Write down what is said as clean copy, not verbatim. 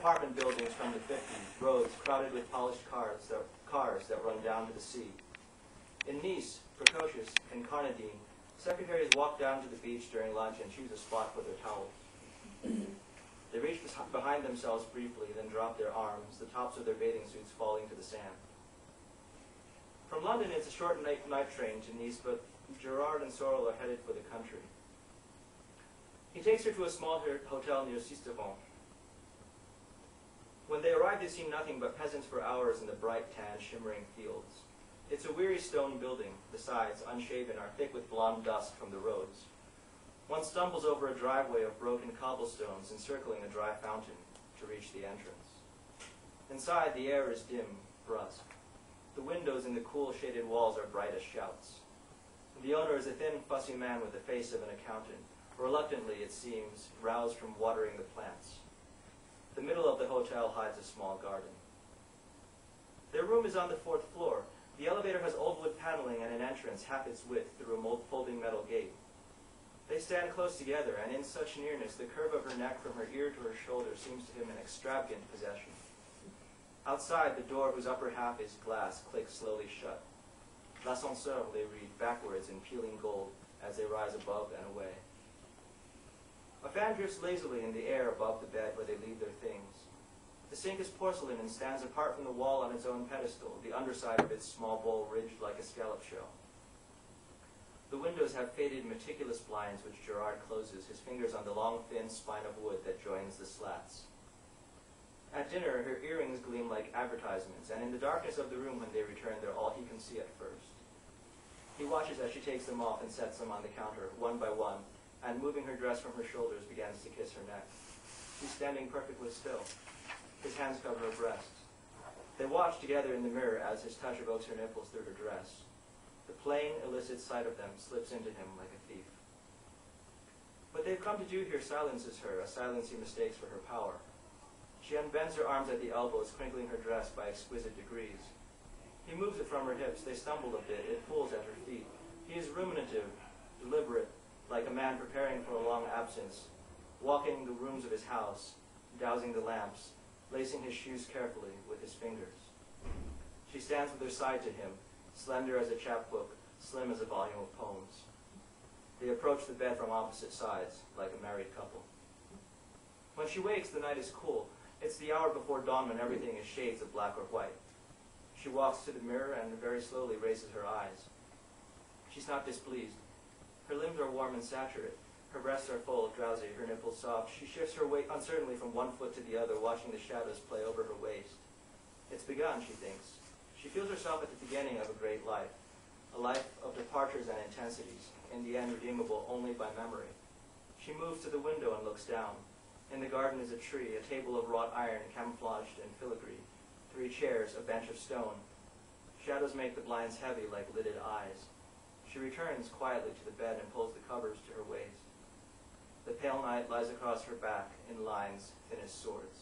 apartment buildings from the 50s, roads crowded with polished cars that run down to the sea. In Nice, Precocious, and Carnadine, secretaries walk down to the beach during lunch and choose a spot for their towels. They reach behind themselves briefly, then drop their arms, the tops of their bathing suits falling to the sand. From London, it's a short night train to Nice, but Gerard and Sorel are headed for the country. He takes her to a small hotel near Sisteron. When they arrive, they see nothing but peasants for hours in the bright, tan, shimmering fields. It's a weary stone building. The sides, unshaven, are thick with blonde dust from the roads. One stumbles over a driveway of broken cobblestones encircling a dry fountain to reach the entrance. Inside, the air is dim, brusque. The windows in the cool, shaded walls are bright as shouts. The owner is a thin, fussy man with the face of an accountant, reluctantly, it seems, roused from watering the plants. The middle of the hotel hides a small garden. Their room is on the 4th floor. The elevator has old wood paneling and an entrance half its width through a folding metal gate. They stand close together, and in such nearness, the curve of her neck from her ear to her shoulder seems to him an extravagant possession. Outside, the door, whose upper half is glass, clicks slowly shut. L'ascenseur, they read backwards in peeling gold as they rise above and away. A fan drifts lazily in the air above the bed where they leave their things. The sink is porcelain and stands apart from the wall on its own pedestal, the underside of its small bowl ridged like a scallop shell. The windows have faded, meticulous blinds which Gerard closes, his fingers on the long, thin spine of wood that joins the slats. At dinner, her earrings gleam like advertisements, and in the darkness of the room when they return, they're all he can see at first. He watches as she takes them off and sets them on the counter, one by one, and moving her dress from her shoulders, begins to kiss her neck. She's standing perfectly still. His hands cover her breasts. They watch together in the mirror as his touch evokes her nipples through her dress. The plain, illicit sight of them slips into him like a thief. What they've come to do here silences her, a silence he mistakes for her power. She unbends her arms at the elbows, crinkling her dress by exquisite degrees. He moves it from her hips. They stumble a bit. It pulls at her feet. He is ruminative, deliberate, like a man preparing for a long absence, walking the rooms of his house, dousing the lamps, lacing his shoes carefully with his fingers. She stands with her side to him, slender as a chapbook, slim as a volume of poems. They approach the bed from opposite sides, like a married couple. When she wakes, the night is cool. It's the hour before dawn when everything is shades of black or white. She walks to the mirror and very slowly raises her eyes. She's not displeased. Her limbs are warm and saturate. Her breasts are full, drowsy, her nipples soft. She shifts her weight uncertainly from one foot to the other, watching the shadows play over her waist. It's begun, she thinks. She feels herself at the beginning of a great life, a life of departures and intensities, in the end redeemable only by memory. She moves to the window and looks down. In the garden is a tree, a table of wrought iron camouflaged in filigree, 3 chairs, a bench of stone. Shadows make the blinds heavy like lidded eyes. She returns quietly to the bed and pulls the covers to her waist. The pale night lies across her back in lines thin as swords.